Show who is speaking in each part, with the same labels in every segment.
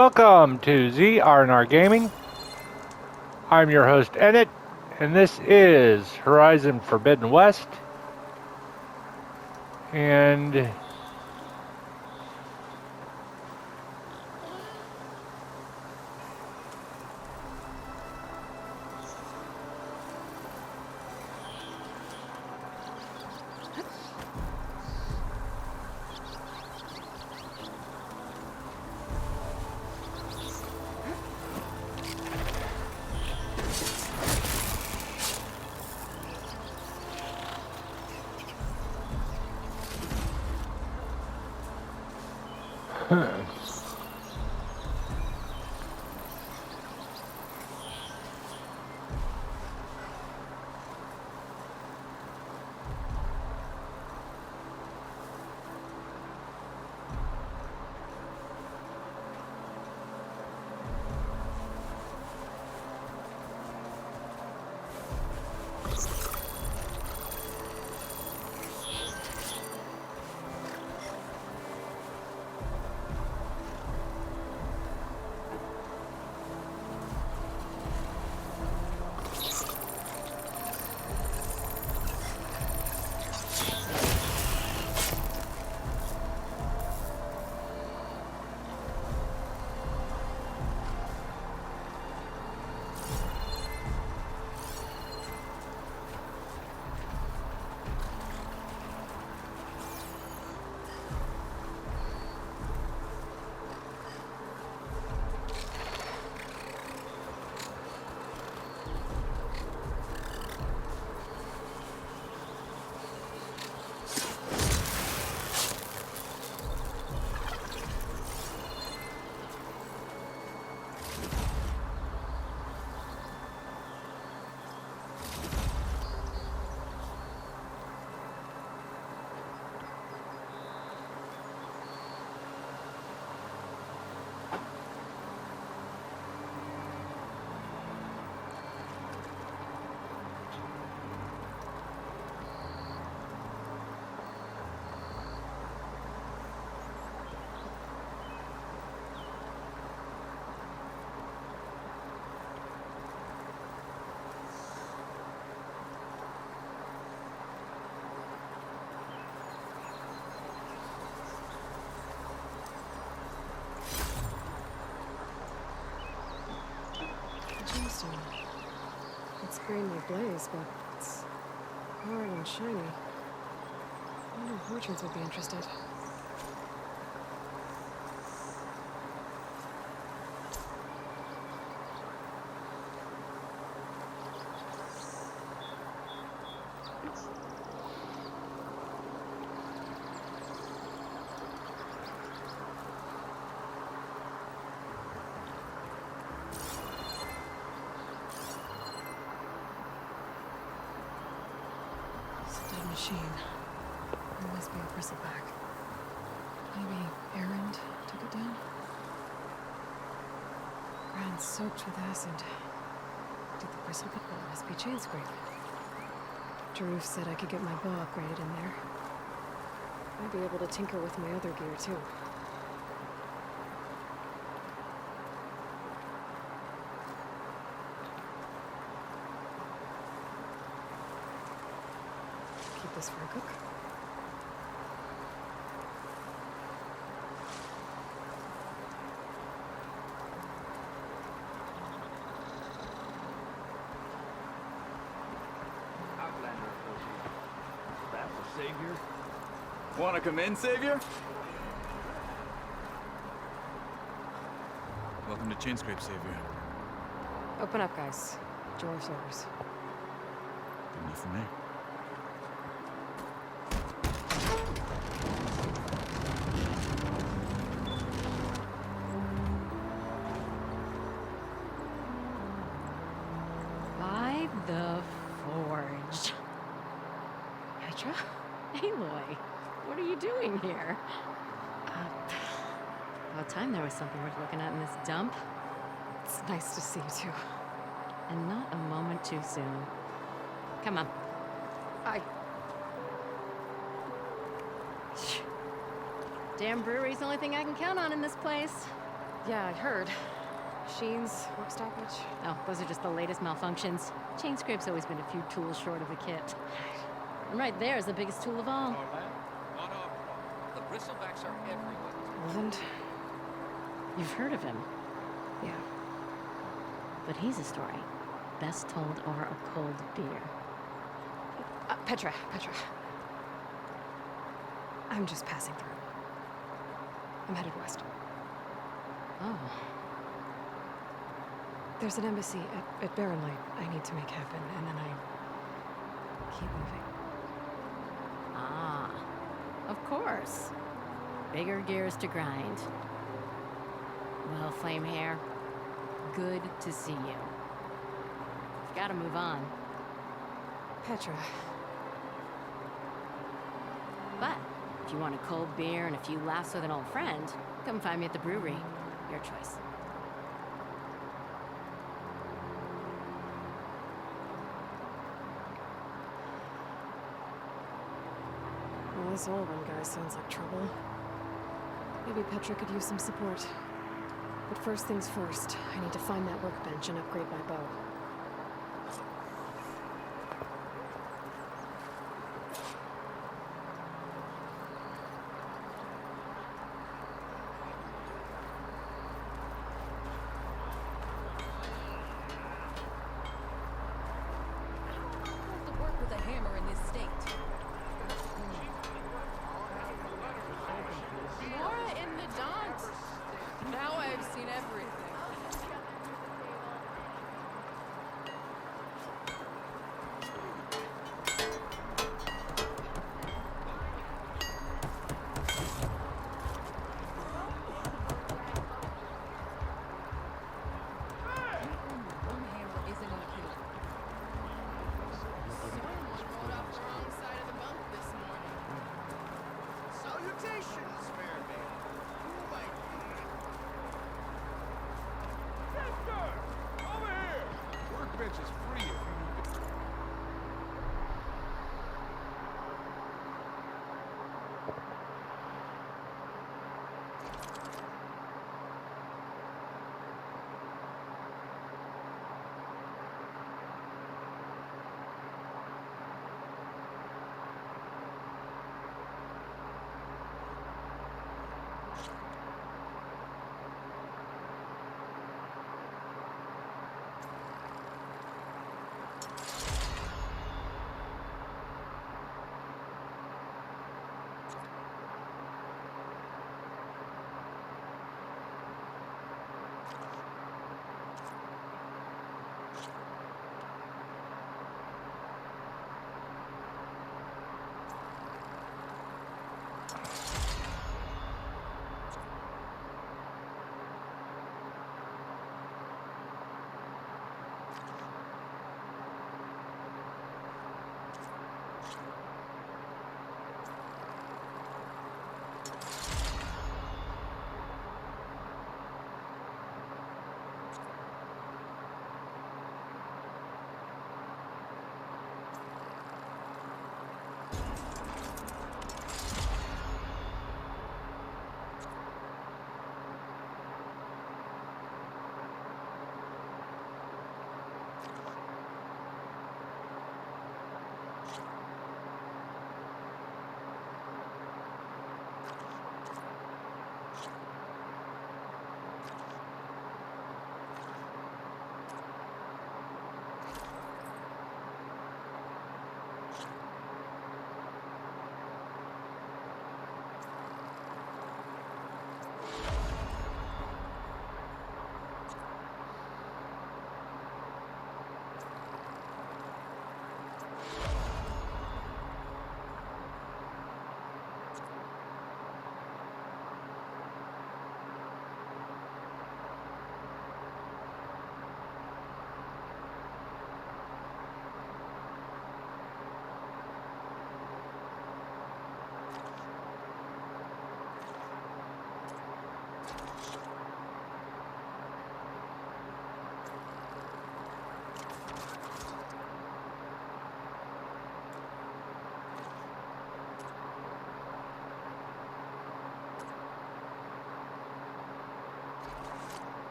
Speaker 1: Welcome to ZR&R Gaming. I'm your host Enit, and this is Horizon Forbidden West. And
Speaker 2: Gemstone. It's greenly ablaze, but it's hard and shiny. I wonder if merchants would be interested. Dead machine. There must be a bristleback. Maybe Errand took it down? Ground soaked with acid. Did the bristleback? Well, it must be chain scrape. Jaruf said I could get my bow upgraded in there. I'd be able to tinker with my other gear too. Keep this for a cook.
Speaker 3: Savior? Wanna come in, Savior?
Speaker 4: Welcome to Chainscrape, Savior.
Speaker 2: Open up, guys. Jaruf's orders.
Speaker 4: Good enough for me.
Speaker 5: By the Forge. Petra? Aloy, what are you doing here? About time there was something worth looking at in this dump.
Speaker 2: It's nice to see you too.
Speaker 5: And not a moment too soon. Come on. Damn brewery's the only thing I can count on in this place.
Speaker 2: Yeah, I heard. Machines, work stoppage.
Speaker 5: Oh, those are just the latest malfunctions. Chain scrape's always been a few tools short of a kit. And right there is the biggest tool of all.
Speaker 6: Not our problem. The bristlebacks are everywhere.
Speaker 2: Roland?
Speaker 5: You've heard of him,
Speaker 2: Yeah.
Speaker 5: but he's a story best told over a cold beer.
Speaker 2: Petra. I'm just passing through. I'm headed west.
Speaker 5: Oh,
Speaker 2: There's an embassy at Barren Light I need to make happen, and then I keep moving.
Speaker 5: ah, of course. Bigger gears to grind. Well, Flame Hair, good to see you. Gotta move on.
Speaker 2: Petra.
Speaker 5: But if you want a cold beer and a few laughs with an old friend, come find me at the brewery. Your choice.
Speaker 2: Well, this Orwin guy sounds like trouble. Maybe Petra could use some support. But first things first, I need to find that workbench and upgrade my bow.
Speaker 7: To work with a hammer in this state. Laura in the dance. Now I've seen everything. One hammer isn't enough. Someone rode off the wrong side of the bunk this morning.
Speaker 3: Salutations, fair maiden. Who might be? Sister! Over here! Workbench is free if you need it.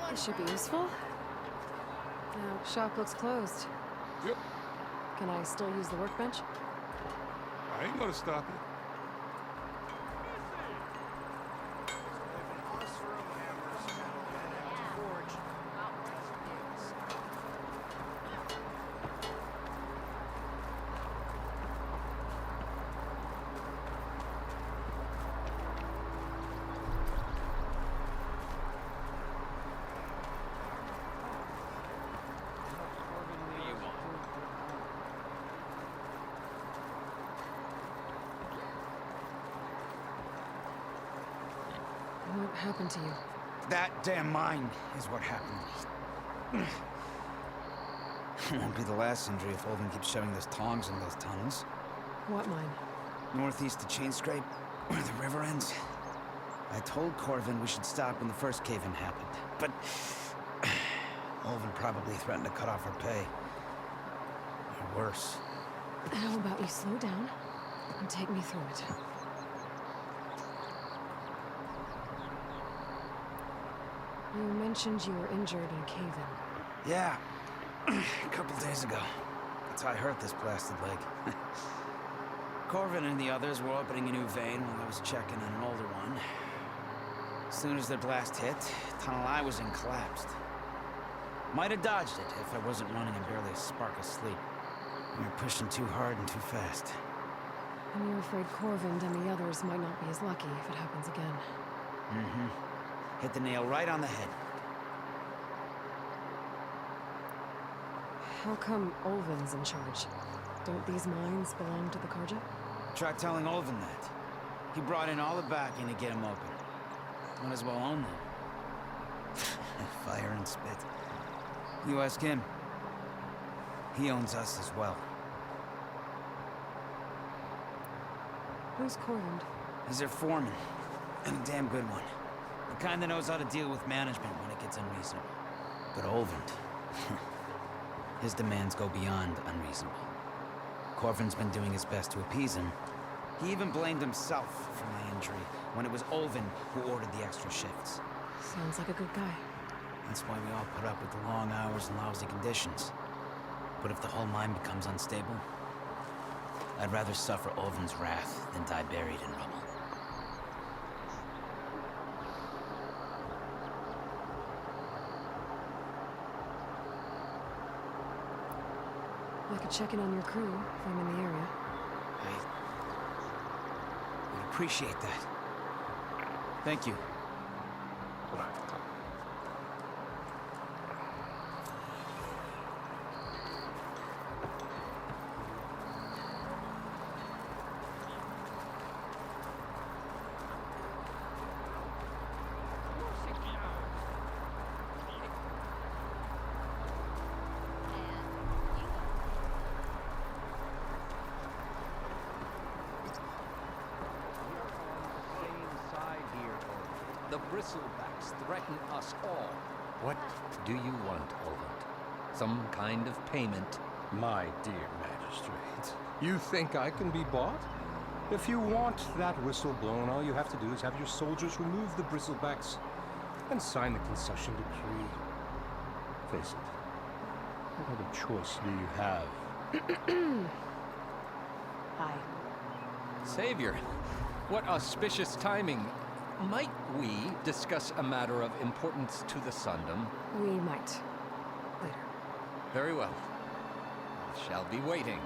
Speaker 2: This should be useful. Now, shop looks closed.
Speaker 3: Yep.
Speaker 2: Can I still use the workbench?
Speaker 3: I ain't gonna stop you.
Speaker 2: What happened to you?
Speaker 8: That damn mine is what happened. Won't be the last injury if Olvin keeps shoving those tongs in those tunnels.
Speaker 2: What mine?
Speaker 8: Northeast of Chain Scrape, where the river ends. I told Corvin we should stop when the first cave-in happened, but Olvin probably threatened to cut off our pay. Or worse.
Speaker 2: How about you slow down and take me through it? You mentioned you were injured in a cave-in.
Speaker 8: Yeah, a couple days ago. That's how I hurt this blasted leg. Corvin and the others were opening a new vein while I was checking on an older one. As soon as their blast hit, the tunnel I was in collapsed. Might have dodged it if I wasn't running and barely a spark of sleep. We were pushing too hard and too fast.
Speaker 2: And you're afraid Corvin and the others might not be as lucky if it happens again.
Speaker 8: Mm-hmm. Hit the nail right on the head.
Speaker 2: How come Olvin's in charge? Don't these mines belong to the Karja?
Speaker 8: Try telling Olvin that. He brought in all the backing to get him open. Might as well own them. Fire and spit. You ask him. He owns us as well.
Speaker 2: Who's Corvin?
Speaker 8: He's their foreman. And a damn good one. The kind that knows how to deal with management when it gets unreasonable. But Olvin, his demands go beyond unreasonable. Corvin's been doing his best to appease him. He even blamed himself for my injury when it was Olvin who ordered the extra shifts.
Speaker 2: Sounds like a good guy.
Speaker 8: That's why we all put up with the long hours and lousy conditions. But if the whole mine becomes unstable, I'd rather suffer Olvin's wrath than die buried in rubble.
Speaker 2: I could check in on your crew if I'm in the area.
Speaker 8: I would appreciate that. Thank you.
Speaker 6: The bristlebacks threaten us all.
Speaker 9: What do you want, Olvin? Some kind of payment?
Speaker 10: My dear magistrate, you think I can be bought? If you want that whistle blown, all you have to do is have your soldiers remove the bristlebacks and sign the concession decree. Face it, what other choice do you have?
Speaker 2: Hi.
Speaker 6: Savior, what auspicious timing. Might we discuss a matter of importance to the Sundom?
Speaker 2: We might. Later.
Speaker 6: Very well. I shall be waiting.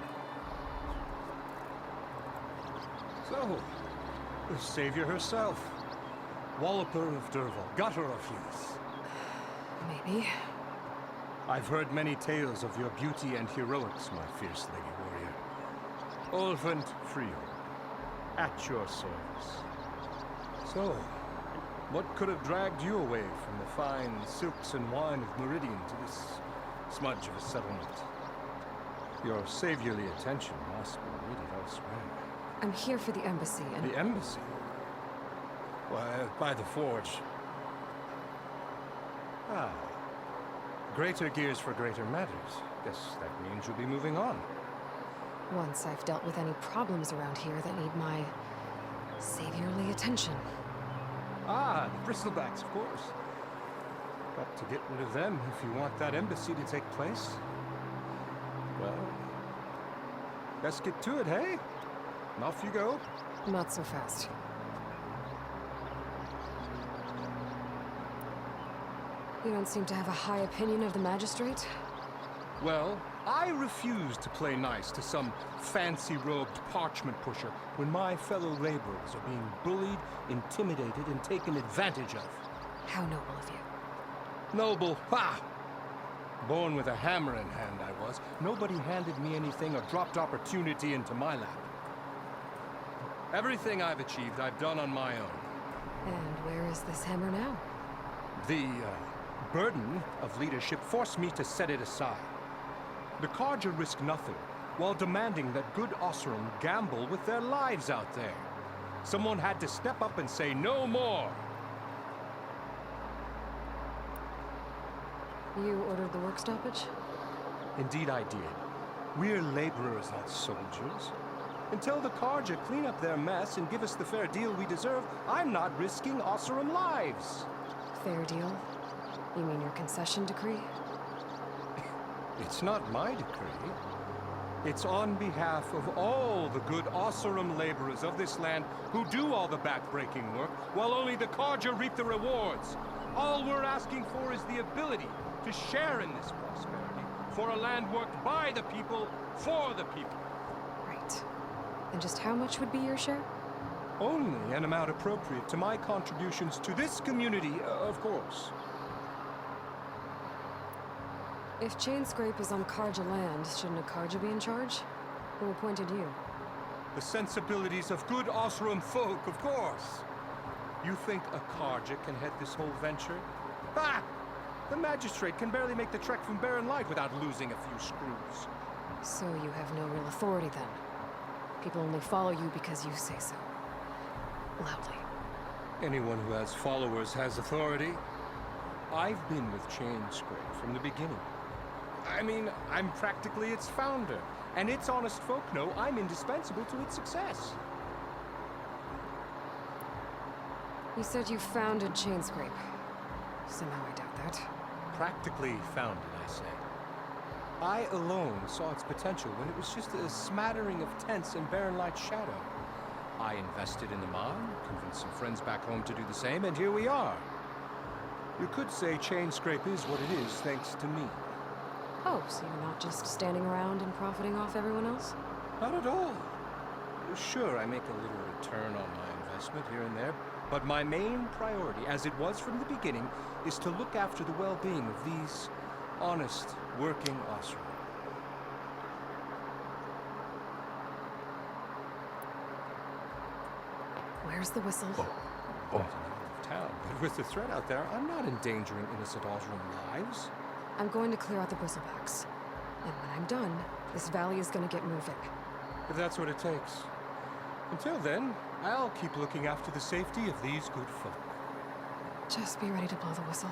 Speaker 10: So, the savior herself. Walloper of Derval, gutter of youth.
Speaker 2: Maybe.
Speaker 10: I've heard many tales of your beauty and heroics, my fierce lady warrior. Olvent Frio, at your service. So, what could have dragged you away from the fine silks and wine of Meridian to this smudge of a settlement? Your saviorly attention must be needed elsewhere.
Speaker 2: I'm here for the embassy and...
Speaker 10: The embassy? Why, by the forge. Ah. Greater gears for greater matters. Guess that means you'll be moving on.
Speaker 2: Once I've dealt with any problems around here that need my saviorly attention.
Speaker 10: Ah, the bristlebacks, of course. Got to get rid of them if you want that embassy to take place. Well, let's get to it, hey? And off you go.
Speaker 2: Not so fast. You don't seem to have a high opinion of the magistrate?
Speaker 10: Well, I refuse to play nice to some fancy-robed parchment pusher when my fellow laborers are being bullied, intimidated, and taken advantage of.
Speaker 2: How noble of you.
Speaker 10: Noble, ha! Born with a hammer in hand, I was. Nobody handed me anything or dropped opportunity into my lap. Everything I've achieved, I've done on my own.
Speaker 2: And where is this hammer now?
Speaker 10: The burden of leadership forced me to set it aside. The Carja risk nothing, while demanding that good Osram gamble with their lives out there. Someone had to step up and say no more.
Speaker 2: You ordered the work stoppage?
Speaker 10: Indeed I did. We're laborers, not soldiers. Until the Carja clean up their mess and give us the fair deal we deserve, I'm not risking Osram lives.
Speaker 2: Fair deal? You mean your concession decree?
Speaker 10: It's not my decree. It's on behalf of all the good Osram laborers of this land who do all the back-breaking work, while only the Carja reap the rewards. All we're asking for is the ability to share in this prosperity, for a land worked by the people, for the people.
Speaker 2: Right. And just how much would be your share?
Speaker 10: Only an amount appropriate to my contributions to this community, of course.
Speaker 2: If Chainscrape is on Carja land, shouldn't a Carja be in charge? Who appointed you?
Speaker 10: The sensibilities of good Osram folk, of course. You think a Carja can head this whole venture? Ah! The magistrate can barely make the trek from Barren Light without losing a few screws.
Speaker 2: So you have no real authority then? People only follow you because you say so. Loudly.
Speaker 10: Anyone who has followers has authority. I've been with Chainscrape from the beginning. I mean, I'm practically its founder, and its honest folk know I'm indispensable to its success.
Speaker 2: You said you founded Chainscrape. Somehow I doubt that.
Speaker 10: Practically founded, I say. I alone saw its potential when it was just a smattering of tents in Barren Light's shadow. I invested in the mine, convinced some friends back home to do the same, and here we are. You could say Chainscrape is what it is thanks to me.
Speaker 2: Oh, so you're not just standing around and profiting off everyone else?
Speaker 10: Not at all. Sure, I make a little return on my investment here and there, but my main priority, as it was from the beginning, is to look after the well-being of these honest, working Osram.
Speaker 2: Where's the whistle?
Speaker 10: Town, but with the threat out there, I'm not endangering innocent Osram lives.
Speaker 2: I'm going to clear out the bristlebacks. And when I'm done, this valley is going to get moving.
Speaker 10: If that's what it takes. Until then, I'll keep looking after the safety of these good folk.
Speaker 2: Just be ready to blow the whistle.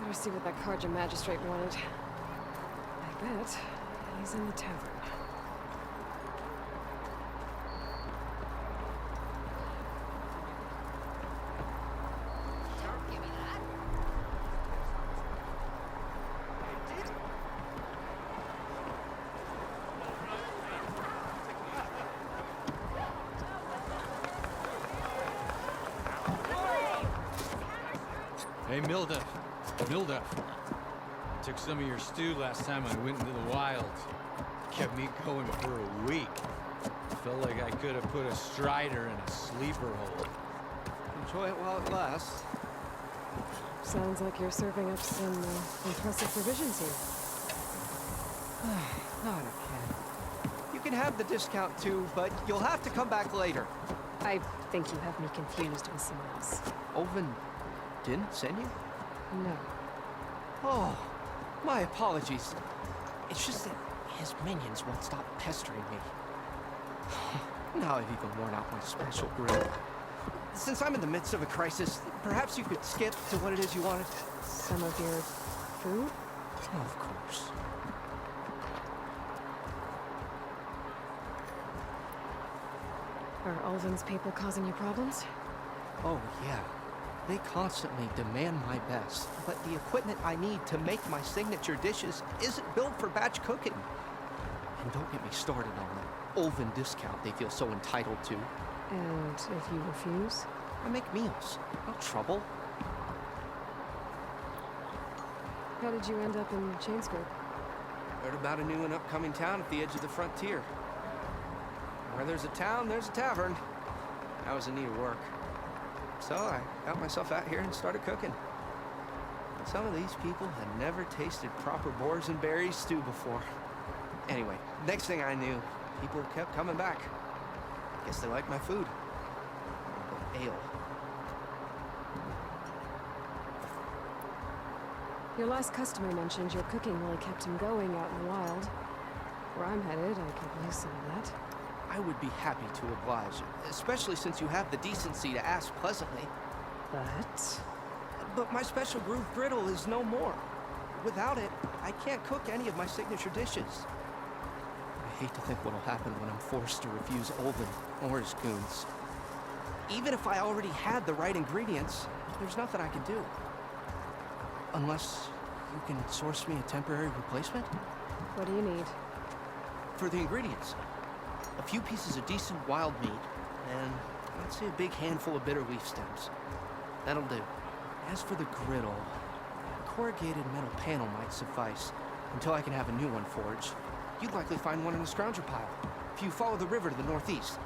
Speaker 2: Better see what that Carja magistrate wanted. I bet he's in the tavern.
Speaker 11: Hey, Milduff. Milduff. Took some of your stew last time I went into the wilds. Kept me going for a week. Felt like I could have put a strider in a sleeper hole.
Speaker 6: Enjoy it while it lasts.
Speaker 2: Sounds like you're serving up some impressive provisions here.
Speaker 6: Not again. You can have the discount too, but you'll have to come back later.
Speaker 2: I think you have me confused with someone else.
Speaker 6: Olvin didn't send you?
Speaker 2: No.
Speaker 6: Oh, my apologies. It's just that his minions won't stop pestering me. Now I've even worn out my special grill. Since I'm in the midst of a crisis, perhaps you could skip to what it is you wanted?
Speaker 2: Some of your food?
Speaker 6: Of course.
Speaker 2: Are Ulvin's people causing you problems?
Speaker 6: Oh, yeah. They constantly demand my best, but the equipment I need to make my signature dishes isn't built for batch cooking. And don't get me started on the Ulven discount they feel so entitled to.
Speaker 2: And if you refuse?
Speaker 6: I make meals. No trouble.
Speaker 2: How did you end up in Chainscrape?
Speaker 6: Heard about a new and upcoming town at the edge of the frontier. Where there's a town, there's a tavern. I was in need of work. So I got myself out here and started cooking. But some of these people had never tasted proper boars and berries stew before. Anyway, next thing I knew, people kept coming back. Guess they liked my food. But ale.
Speaker 2: Your last customer mentioned your cooking really kept him going out in the wild. Where I'm headed, I could use some of that.
Speaker 6: I would be happy to oblige, especially since you have the decency to ask pleasantly. But my special groove griddle is no more. Without it, I can't cook any of my signature dishes. I hate to think what'll happen when I'm forced to refuse Ulven or his goons. Even if I already had the right ingredients, there's nothing I can do. Unless you can source me a temporary replacement?
Speaker 2: What do you need?
Speaker 6: For the ingredients. A few pieces of decent wild meat, and I'd say a big handful of bitter leaf stems. That'll do. As for the griddle, a corrugated metal panel might suffice until I can have a new one forged. You'd likely find one in the scrounger pile, if you follow the river to the northeast.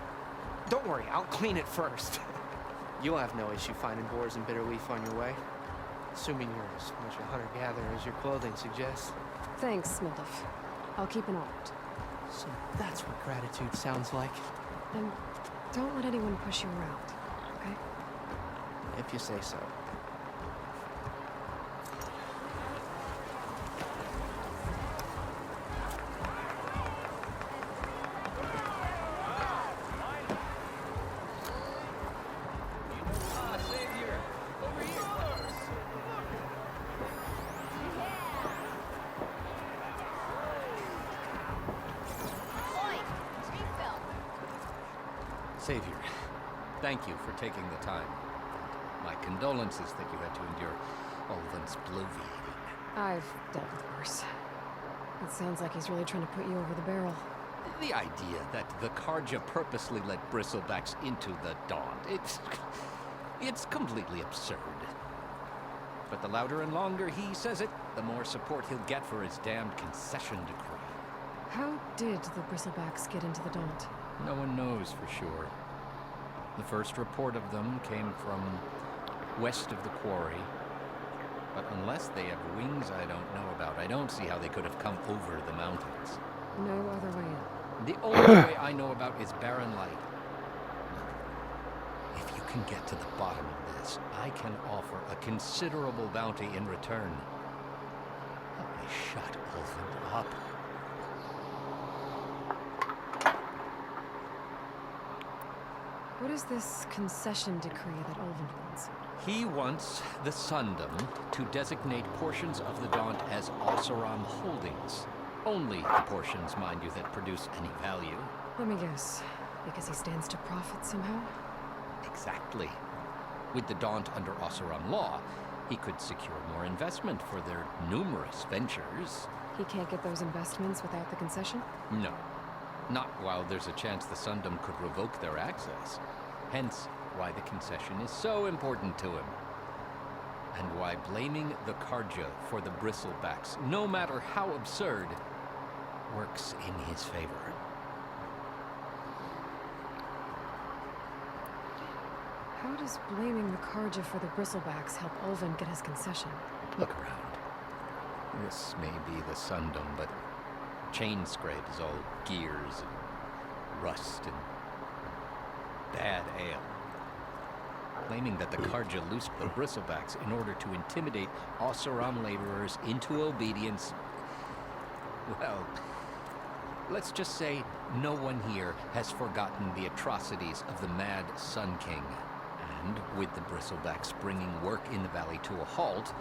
Speaker 6: Don't worry, I'll clean it first. You'll have no issue finding boars and bitter leaf on your way. Assuming you're as much a hunter-gatherer as your clothing suggests.
Speaker 2: Thanks, Mildef. I'll keep an eye out.
Speaker 6: So that's what gratitude sounds like.
Speaker 2: And don't let anyone push you around, okay?
Speaker 6: If you say so.
Speaker 9: Savior, thank you for taking the time. My condolences that you had to endure Ulven's bloviating.
Speaker 2: I've dealt with worse. It sounds like he's really trying to put you over the barrel.
Speaker 9: The idea that the Karja purposely let bristlebacks into the Daunt, it's completely absurd. But the louder and longer he says it, the more support he'll get for his damned concession decree.
Speaker 2: How did the Bristlebacks get into the Daunt?
Speaker 9: No one knows for sure. The first report of them came from west of the quarry. But unless they have wings I don't know about, I don't see how they could have come over the mountains.
Speaker 2: No other way in.
Speaker 9: The only way I know about is Barren Light. If you can get to the bottom of this, I can offer a considerable bounty in return. Help me shut Ulven up.
Speaker 2: What is this concession decree that Ulven wants?
Speaker 9: He wants the Sundom to designate portions of the Daunt as Oseram holdings. Only the portions, mind you, that produce any value.
Speaker 2: Let me guess. Because he stands to profit somehow?
Speaker 9: Exactly. With the Daunt under Oseram law, he could secure more investment for their numerous ventures.
Speaker 2: He can't get those investments without the concession?
Speaker 9: No. Not while there's a chance the Sundom could revoke their access. Hence, why the concession is so important to him. And why blaming the Karja for the Bristlebacks, no matter how absurd, works in his favor.
Speaker 2: How does blaming the Karja for the Bristlebacks help Ulven get his concession?
Speaker 9: Look around. This may be the Sundom, but Chainscrape is all gears and rust and bad ale. Claiming that the Karja loosed the Bristlebacks in order to intimidate Oseram laborers into obedience. Well, let's just say no one here has forgotten the atrocities of the Mad Sun King. And with the Bristlebacks bringing work in the valley to a halt,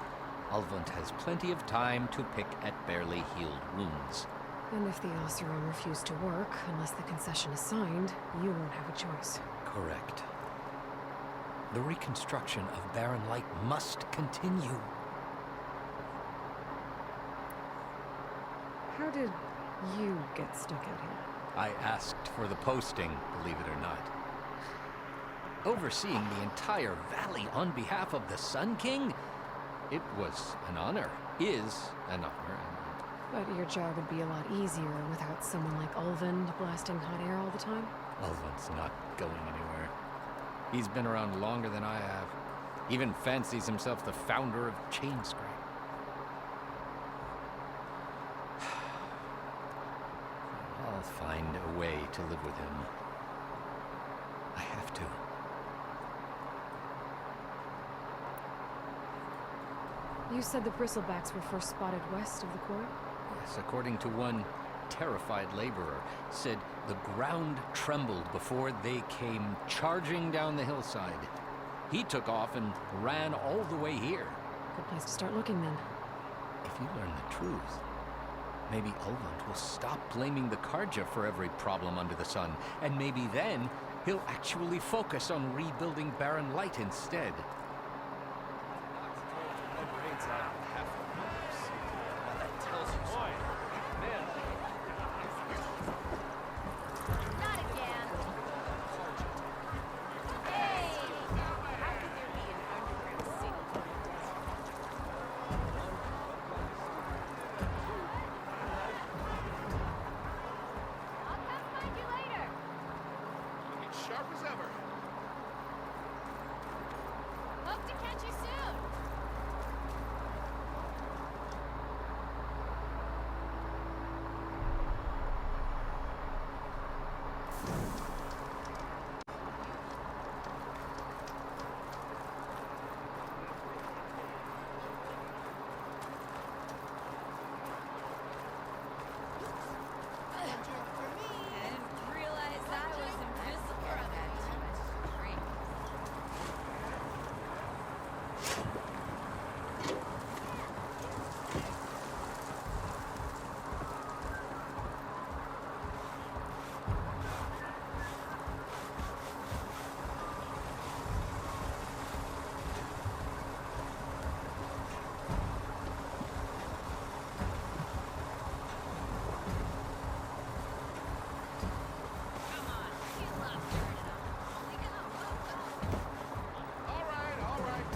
Speaker 9: Ulvund has plenty of time to pick at barely healed wounds.
Speaker 2: And if the Oseram refuse to work, unless the concession is signed, you won't have a choice.
Speaker 9: Correct. The reconstruction of Barren Light must continue.
Speaker 2: How did you get stuck out here?
Speaker 9: I asked for the posting, believe it or not. Overseeing the entire valley on behalf of the Sun King? It was an honor. Is an honor.
Speaker 2: But your job would be a lot easier without someone like Ulvund blasting hot air all the time.
Speaker 9: Ulvund's not going anywhere. He's been around longer than I have. Even fancies himself the founder of Chainscrape. I'll find a way to live with him. I have to.
Speaker 2: You said the bristlebacks were first spotted west of the quarry?
Speaker 9: Yes, according to one terrified laborer, said the ground trembled before they came charging down the hillside. He took off and ran all the way here.
Speaker 2: Good place to start looking then.
Speaker 9: If you learn the truth, maybe Ulvund will stop blaming the Karja for every problem under the sun, and maybe then he'll actually focus on rebuilding Barren Light instead.
Speaker 5: Not again. Hey! How could there be an underground city in a desert? I'll come find you later.
Speaker 3: Looking sharp as ever.
Speaker 5: Hope to catch you soon. I didn't realize I was invisible at that time. Great. Come on, you love turning up. We go, go, go.
Speaker 3: All right, all right.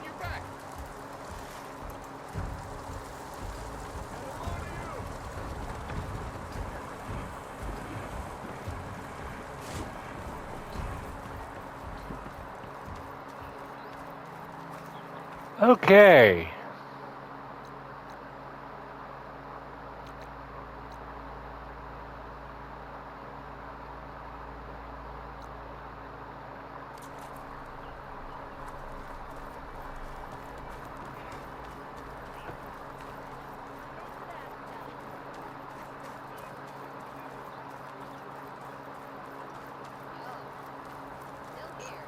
Speaker 3: You're back.
Speaker 1: Okay.
Speaker 5: Still here.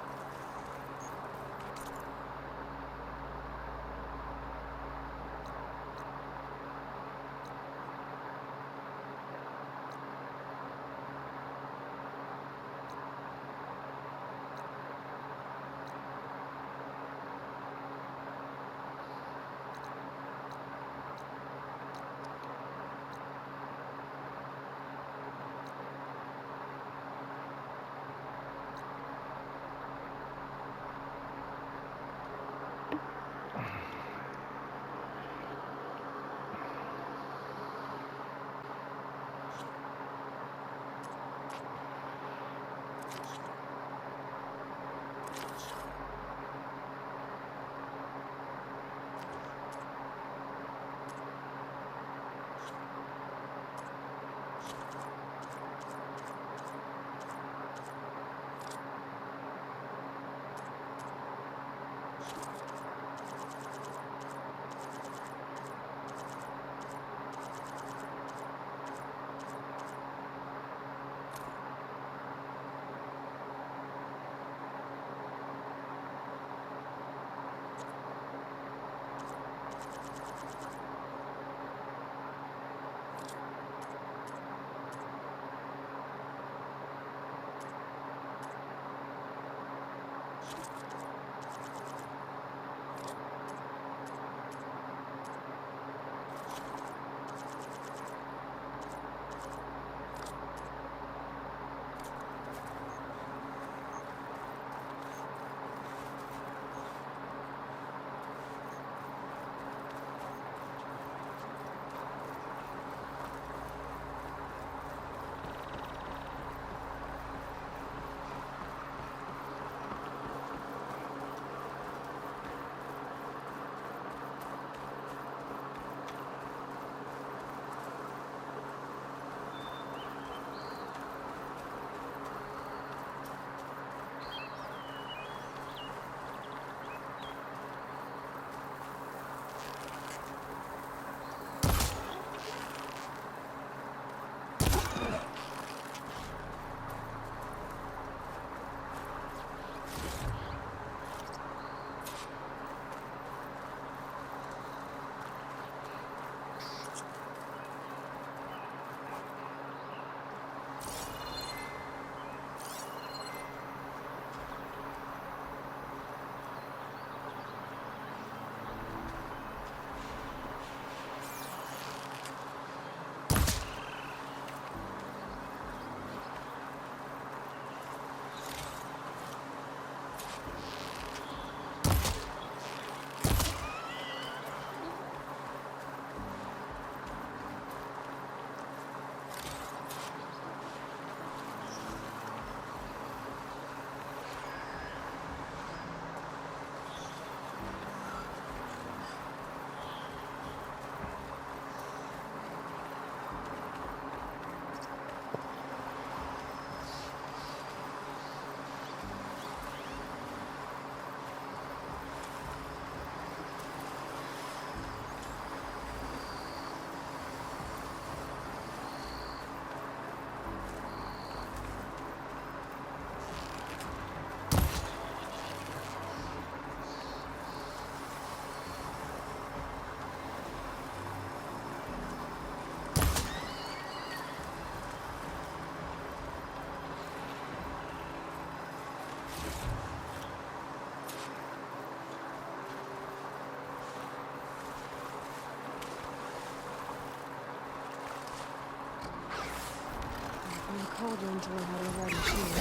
Speaker 2: in a cauldron to learn how to ride machines.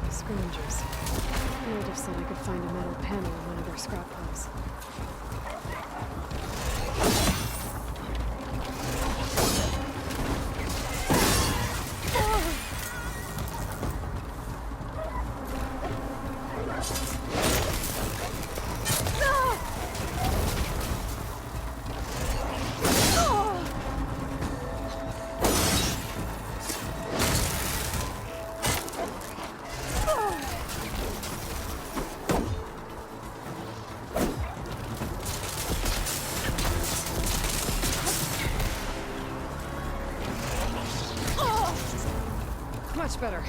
Speaker 2: Scroungers. Native said I could find a metal panel in one of their scrap piles. Much better.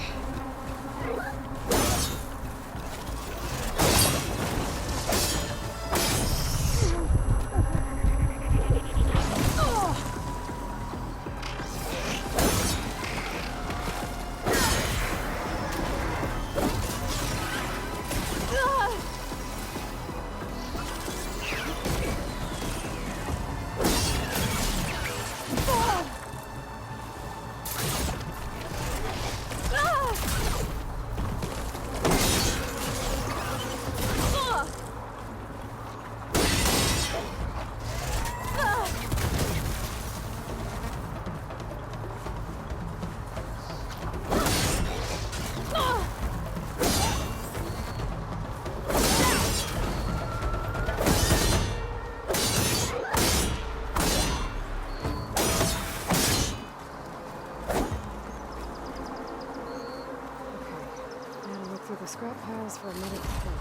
Speaker 2: The scrap piles for a medical thing.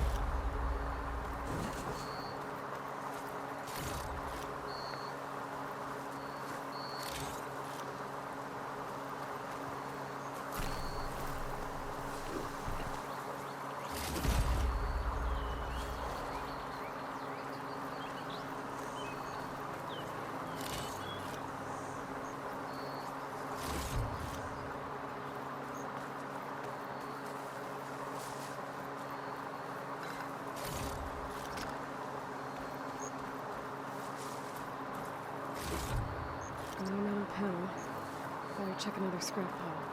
Speaker 2: No metal panel. Better check another scrap pile.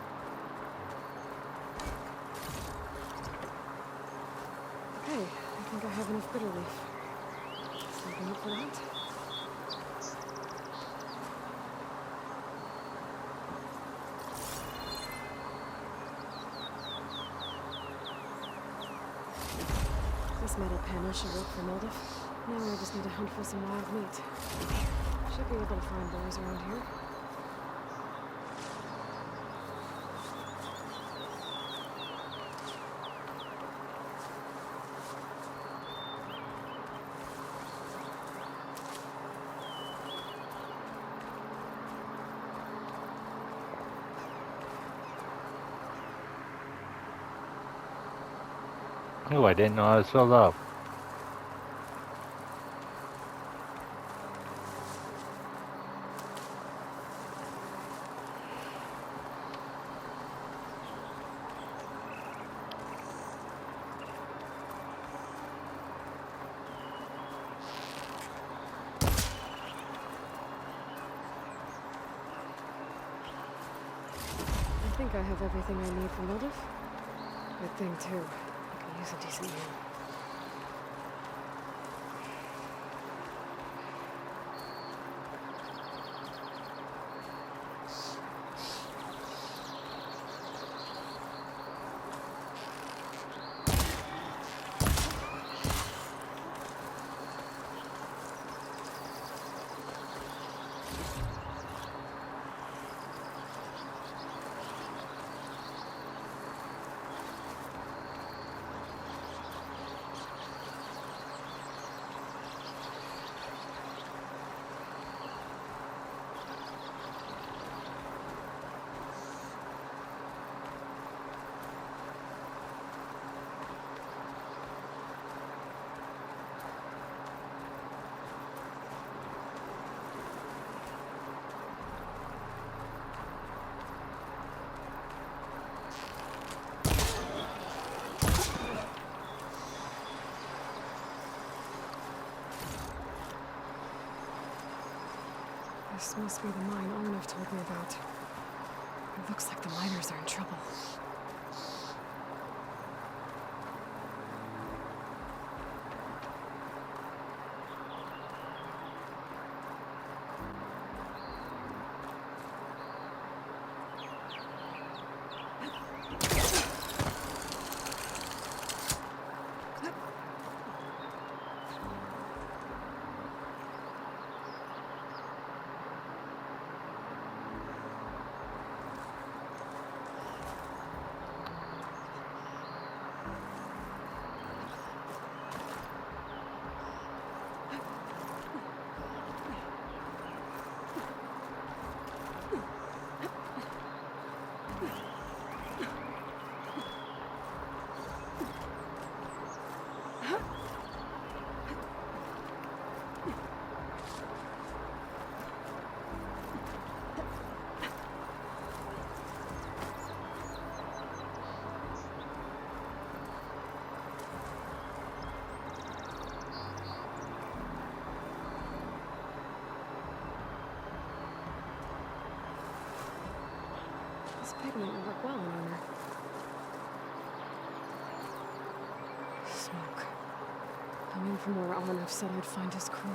Speaker 2: Okay, I think I have enough bitter leaf. Something up for that? This metal panel should work for Moldov. Now I just need to hunt for some wild meat. Should be able to find boars around here.
Speaker 1: Oh, I didn't know I was filled up.
Speaker 2: I think I have everything I need for Moldov. Good thing, too. I could use a decent meal. This must be the mine Arnav told me about. It looks like the miners are in trouble. This pigment will work well on armor. Smoke. Coming from where Arnav said I'd find his crew.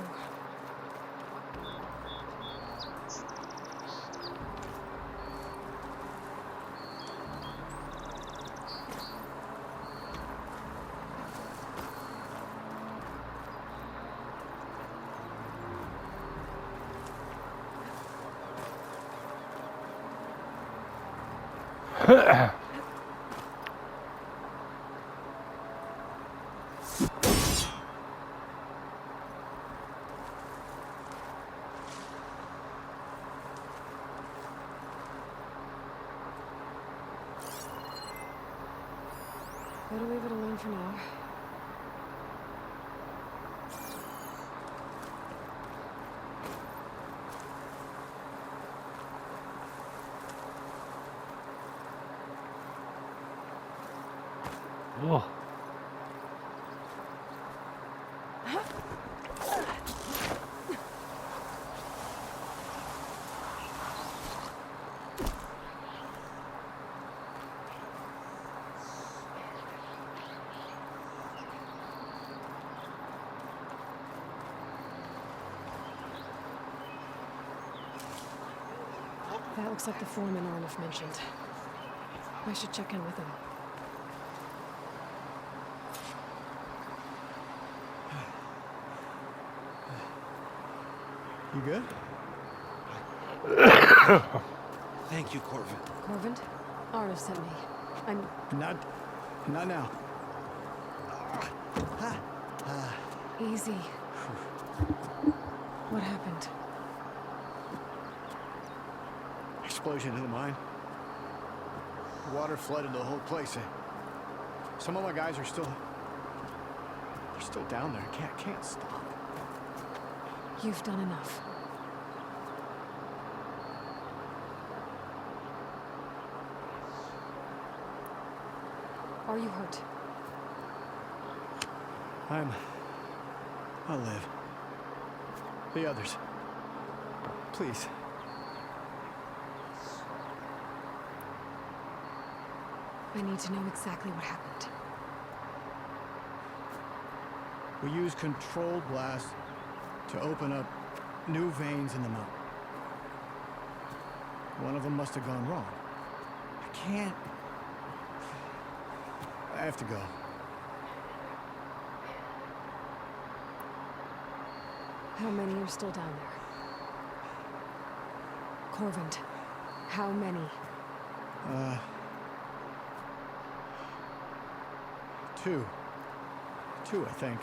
Speaker 2: Better leave it alone for now.
Speaker 1: Oh.
Speaker 2: That looks like the foreman Arnav mentioned. I should check in with him.
Speaker 10: You good?
Speaker 3: Thank you, Corvin.
Speaker 2: Corvin? Arnav sent me. I'm...
Speaker 10: Not now.
Speaker 2: Easy. What happened?
Speaker 10: Explosion in the mine. Water flooded the whole place. Some of my guys are still... They're still down there. Can't stop.
Speaker 2: You've done enough. Are you hurt?
Speaker 10: I'll live. The others. Please.
Speaker 2: I need to know exactly what happened.
Speaker 10: We used controlled blast to open up new veins in the mountain. One of them must have gone wrong. I have to go.
Speaker 2: How many are still down there? Corvin, how many?
Speaker 10: Two, I think.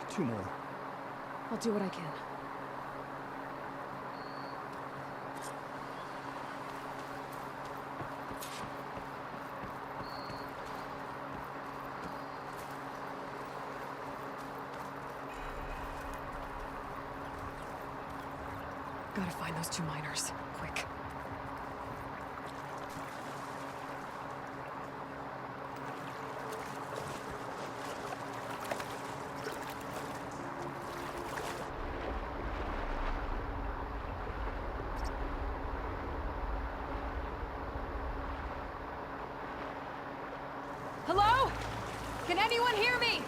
Speaker 10: Two more.
Speaker 2: I'll do what I can. Gotta find those two miners. Quick. Hello? Can anyone hear me?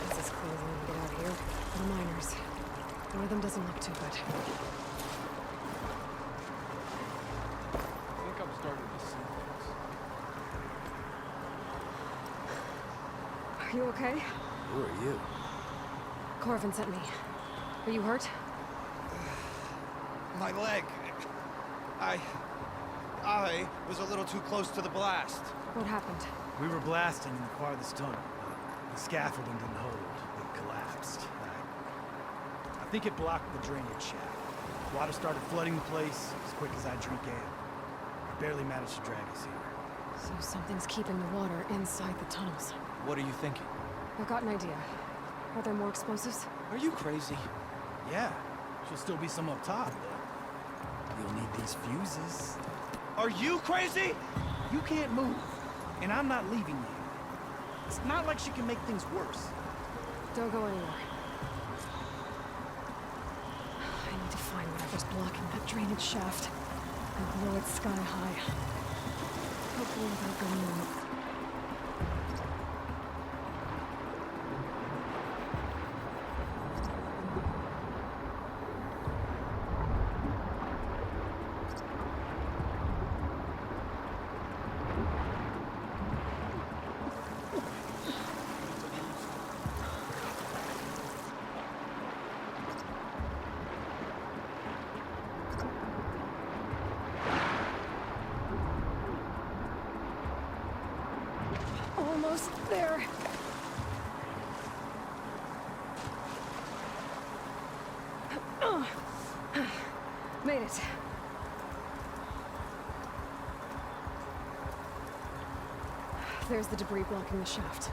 Speaker 2: This is closing to get out of here. The miners. One of them doesn't look too good.
Speaker 3: I think I'm starting to see things.
Speaker 2: Are you okay?
Speaker 3: Who are you?
Speaker 2: Corvin sent me. Are you hurt?
Speaker 12: My leg. I was a little too close to the blast.
Speaker 2: What happened?
Speaker 8: We were blasting in the farthest tunnel. The scaffolding didn't hold. It collapsed. I think it blocked the drainage shaft. Water started flooding the place as quick as I drink ale. I barely managed to drag us here.
Speaker 2: So something's keeping the water inside the tunnels.
Speaker 12: What are you thinking?
Speaker 2: I've got an idea. Are there more explosives?
Speaker 12: Are you crazy?
Speaker 8: Yeah, should still be some up top, but you'll need these fuses.
Speaker 12: Are you crazy?
Speaker 8: You can't move, and I'm not leaving you. It's not like she can make things worse.
Speaker 2: Don't go anywhere. I need to find whatever's blocking that drainage shaft and blow it sky high. Hopefully without going in. Almost there. Made it. There's the debris blocking the shaft.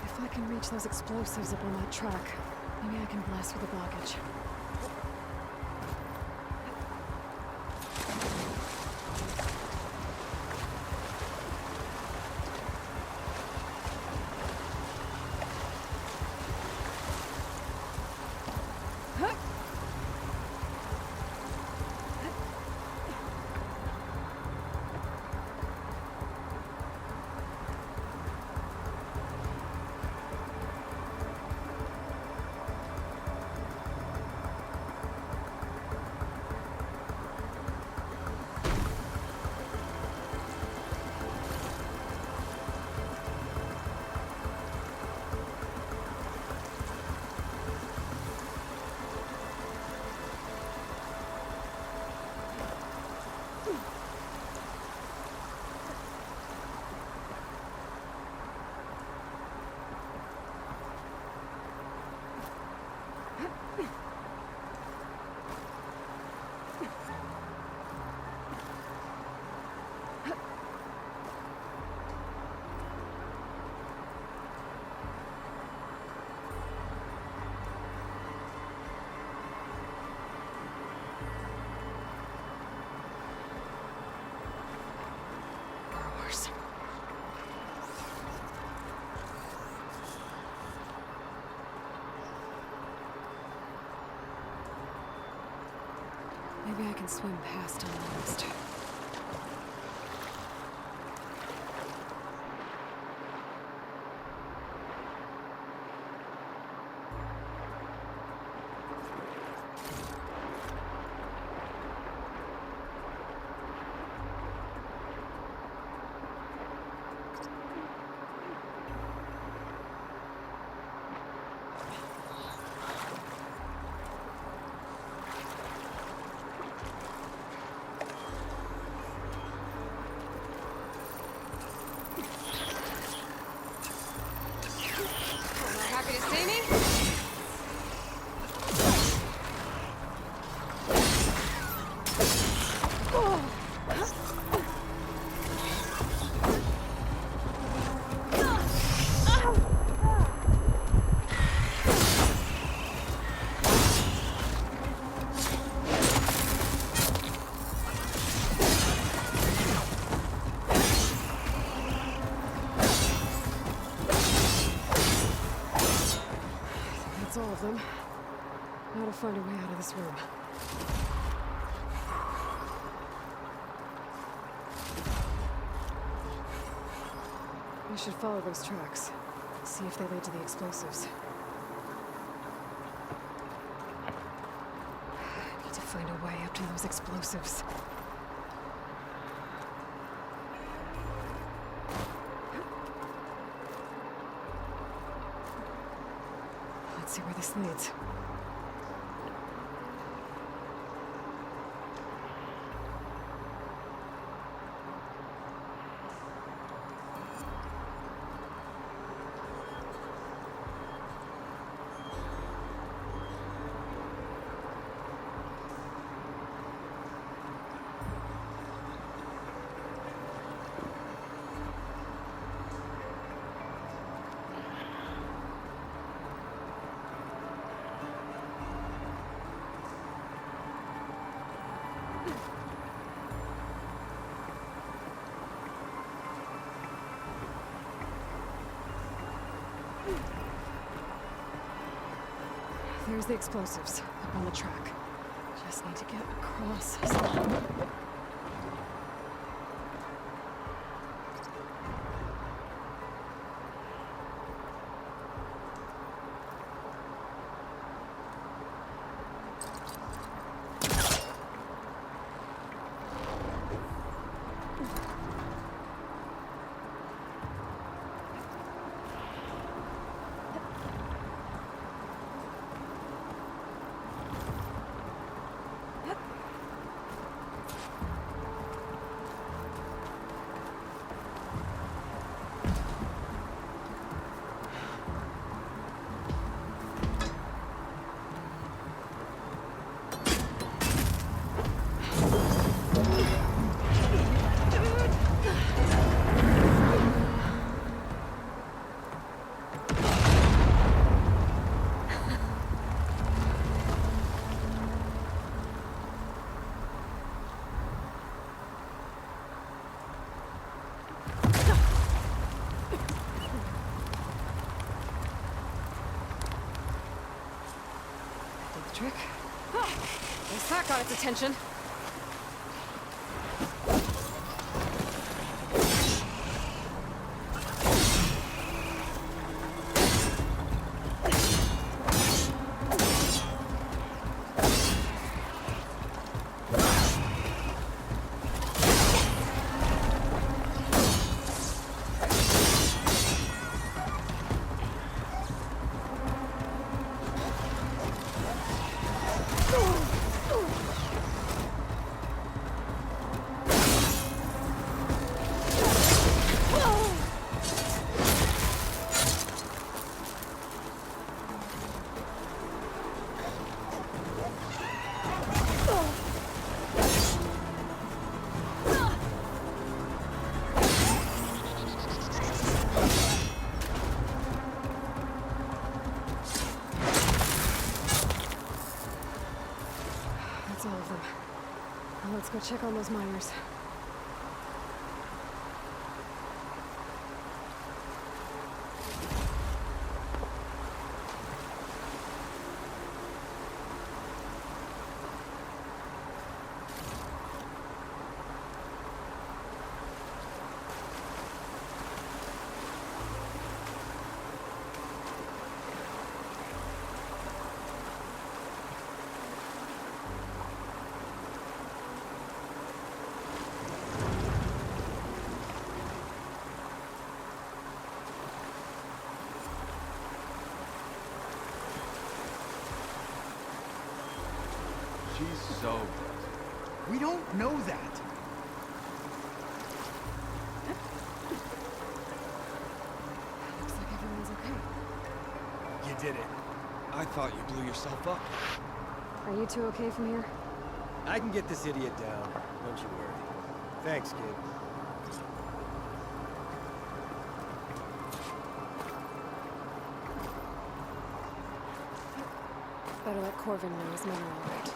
Speaker 2: If I can reach those explosives up on that track, maybe I can blast through the blockage. Maybe I can swim past almost. should follow those tracks. See if they lead to the explosives. I need to find a way up to those explosives. Let's see where this leads. There's the explosives, up on the track. Just need to get across somehow. Trick. Guess that got its attention. That's all of them. Now let's go check on those miners.
Speaker 12: She's so...
Speaker 13: We don't know that.
Speaker 2: Looks like everyone's okay.
Speaker 12: You did it. I thought you blew yourself up.
Speaker 2: Are you two okay from here?
Speaker 10: I can get this idiot down. Don't you worry. Thanks, kid.
Speaker 2: Better let Corvin know his men are all right.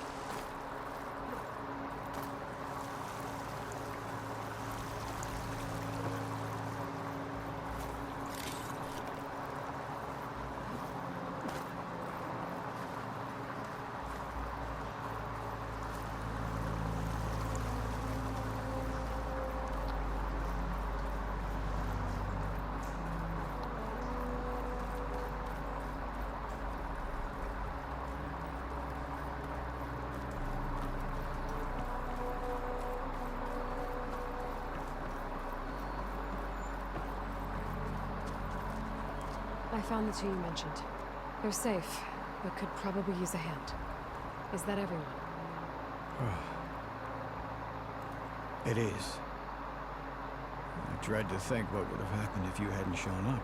Speaker 2: found the two you mentioned. They're safe, but could probably use a hand. Is that everyone?
Speaker 13: It is. I dread to think what would have happened if you hadn't shown up.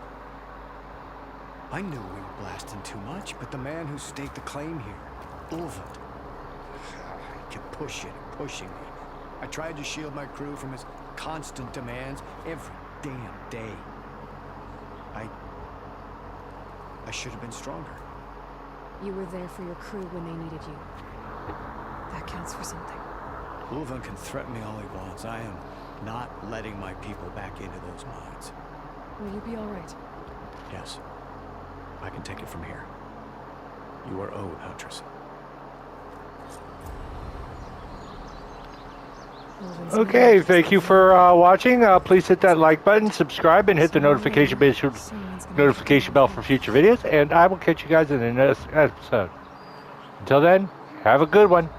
Speaker 13: I knew we were blasting too much, but the man who staked the claim here, Ulvund, he kept pushing and pushing me. I tried to shield my crew from his constant demands every damn day. I should have been stronger.
Speaker 2: You were there for your crew when they needed you. That counts for something.
Speaker 13: Ulvund can threaten me all he wants. I am not letting my people back into those mines.
Speaker 2: Will you be all right?
Speaker 13: Yes. I can take it from here. You are owed, Huntress.
Speaker 1: Okay, thank you for watching. Please hit that like button, subscribe, and hit the notification bell for future videos. And I will catch you guys in the next episode. Until then, have a good one.